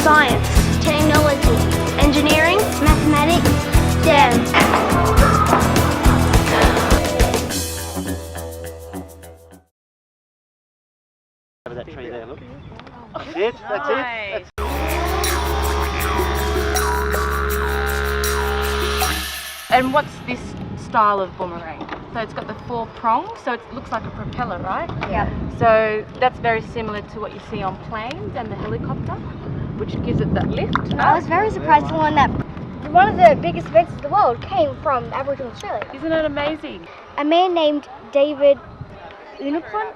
Science, technology, engineering, mathematics, STEM. That tree there, look. That's it, that's it. And what's this style of boomerang? So it's got the 4 prongs, so it looks like a propeller, right? Yeah. So that's very similar to what you see on planes and the helicopter, which gives it that lift. I was very surprised to learn that one of the biggest events in the world came from Aboriginal Australia. Isn't it amazing? A man named David Unicorn,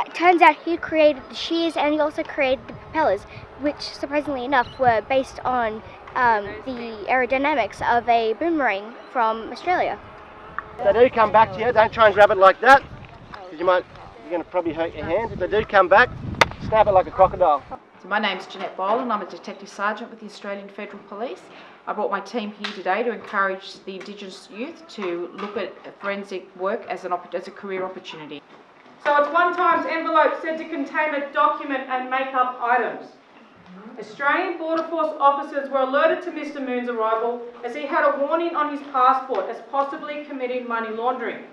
it turns out he created the shears and he also created the propellers, which surprisingly enough were based on the aerodynamics of a boomerang from Australia. If they do come back to you, don't try and grab it like that, because you're going to probably hurt your hands. If they do come back, snap it like a crocodile. So my name's Jeanette Boland, I'm a Detective Sergeant with the Australian Federal Police. I brought my team here today to encourage the Indigenous youth to look at forensic work as a career opportunity. So it's one-times envelope said to contain a document and make-up items. Australian Border Force officers were alerted to Mr. Moon's arrival as he had a warning on his passport as possibly committing money laundering.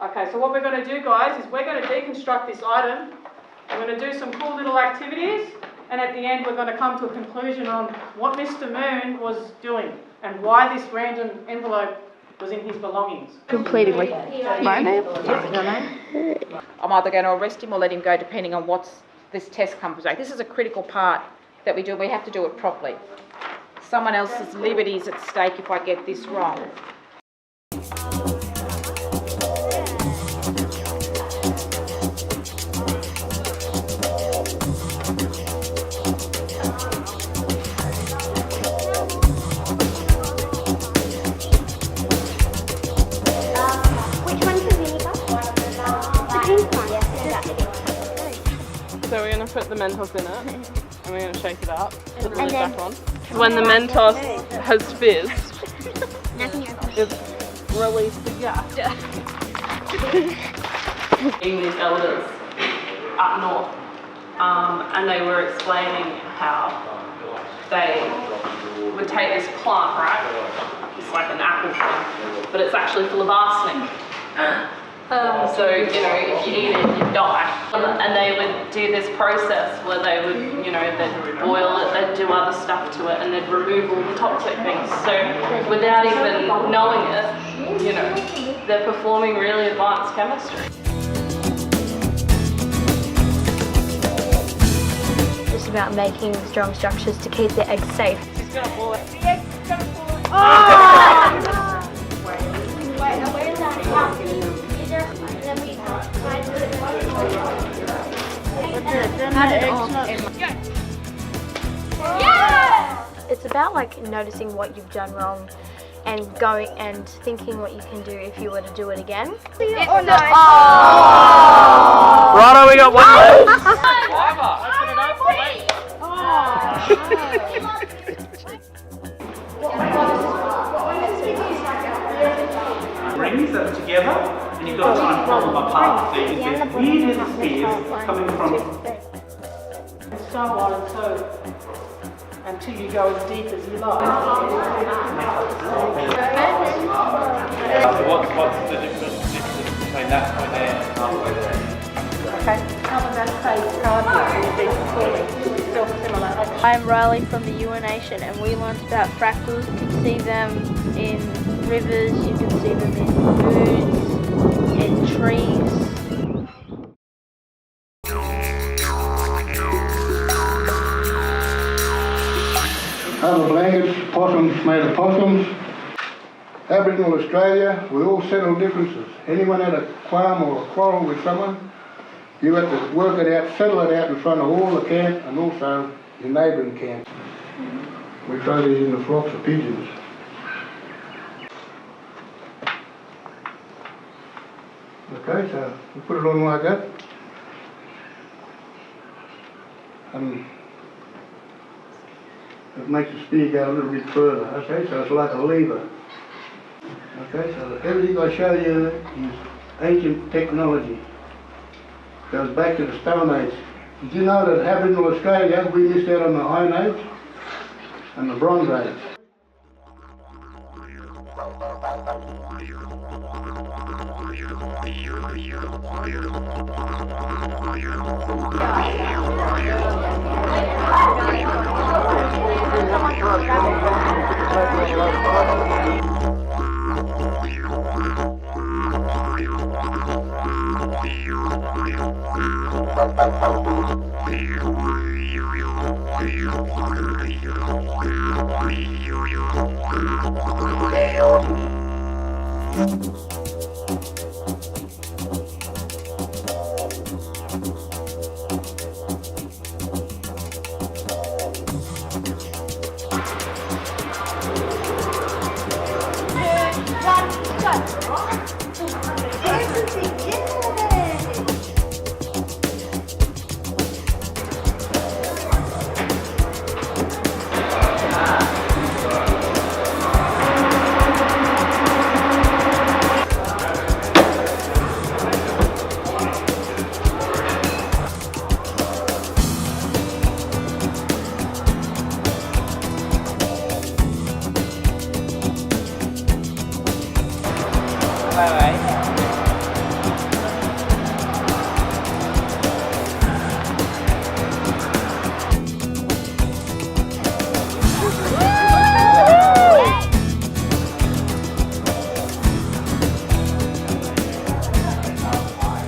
Okay, so what we're going to do, guys, is we're going to deconstruct this item. We're going to do some cool little activities, and at the end we're going to come to a conclusion on what Mr. Moon was doing and why this random envelope was in his belongings. Completing with my name? I'm either going to arrest him or let him go depending on what this test comes back. This is a critical part that we do. We have to do it properly. Someone else's liberty is at stake if I get this wrong. So we're going to put the Mentos in it, and we're going to shake it up, put the lid back on. When the Mentos has fizzed, it's released the gas. English elders up north, and they were explaining how they would take this plant, right? It's like an apple plant, but it's actually full of arsenic. So, you know, if you eat it, you die. And they would do this process where they would, you know, they'd boil it, they'd do other stuff to it, and they'd remove all the toxic things. So, without even knowing it, you know, they're performing really advanced chemistry. It's about making strong structures to keep the eggs safe. She's going to pull it. The egg's going to pull it. Oh! Wait, where's that? It's about like noticing what you've done wrong and going and thinking what you can do if you were to do it again. Righto, we got rings that are together, and you've got to try and pull them apart. So you can get weird little spears coming from. And so on and so until you go as deep as you like. What's the difference between that point there and halfway there? Okay, cover that face cardboard will be completely self-similar. I'm Riley from the UA Nation, and we learned about fractals. You can see them in rivers, you can see them in foods, in trees. Other blankets, possums made of possums. Aboriginal Australia, we all settle differences. Anyone had a qualm or a quarrel with someone, you had to work it out, settle it out in front of all the camp and also your neighbouring camps. We throw these in the flocks of pigeons. Okay, so we put it on like that. And it makes the spear go a little bit further. Okay, so it's like a lever. Okay, so everything I show you is ancient technology. Goes back to the Stone Age. Did you know that Aboriginal Australia, we missed out on the Iron Age and the Bronze Age?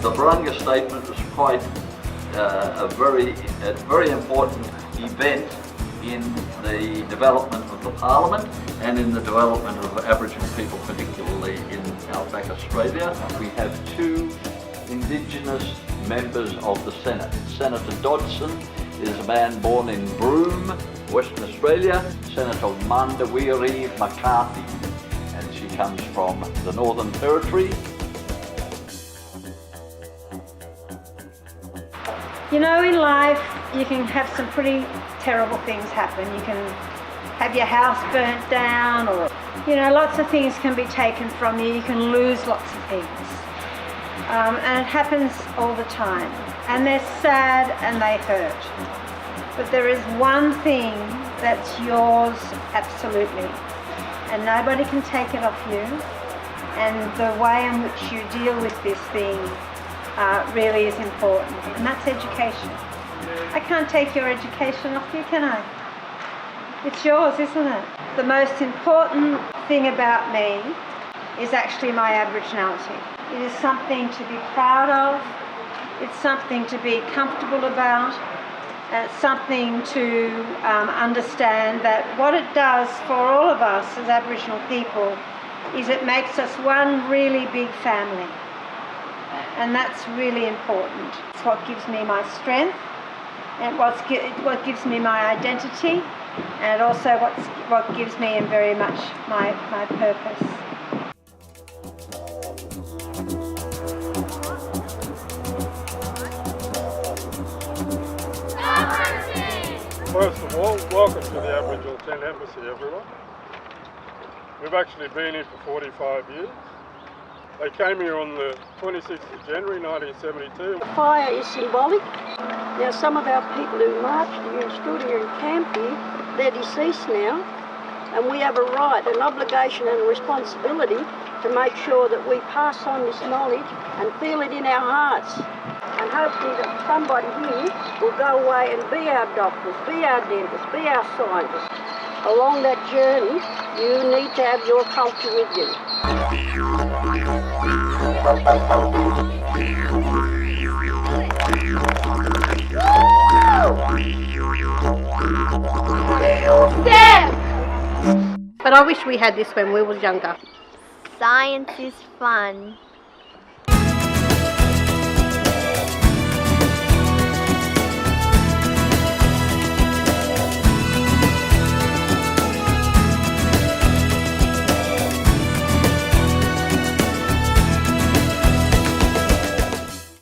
The Barunga statement was quite a very important event in the development of the Parliament and in the development of Aboriginal people, particularly in outback Australia. We have two Indigenous members of the Senate. Senator Dodson is a man born in Broome, Western Australia. Senator Mandawiri McCarthy, and she comes from the Northern Territory. You know, in life you can have some pretty terrible things happen. You can have your house burnt down, or, you know, lots of things can be taken from you. You can lose lots of things. And it happens all the time. And they're sad and they hurt. But there is one thing that's yours absolutely. And nobody can take it off you. And the way in which you deal with this thing really is important, and that's education. I can't take your education off you, can I? It's yours, isn't it? The most important thing about me is actually my Aboriginality. It is something to be proud of, it's something to be comfortable about, and it's something to understand that what it does for all of us as Aboriginal people is it makes us one really big family. And that's really important. It's what gives me my strength, and what gives me my identity, and also what gives me and very much my purpose. First of all, welcome to the Aboriginal 10 Embassy, everyone. We've actually been here for 45 years. They came here on the 26th of January 1972. The fire is symbolic. Now, some of our people who marched here and stood here and camped here, they're deceased now, and we have a right, an obligation and a responsibility to make sure that we pass on this knowledge and feel it in our hearts. And hopefully that somebody here will go away and be our doctors, be our dentists, be our scientists. Along that journey, you need to have your culture with you. But I wish we had this when we were younger. Science is fun.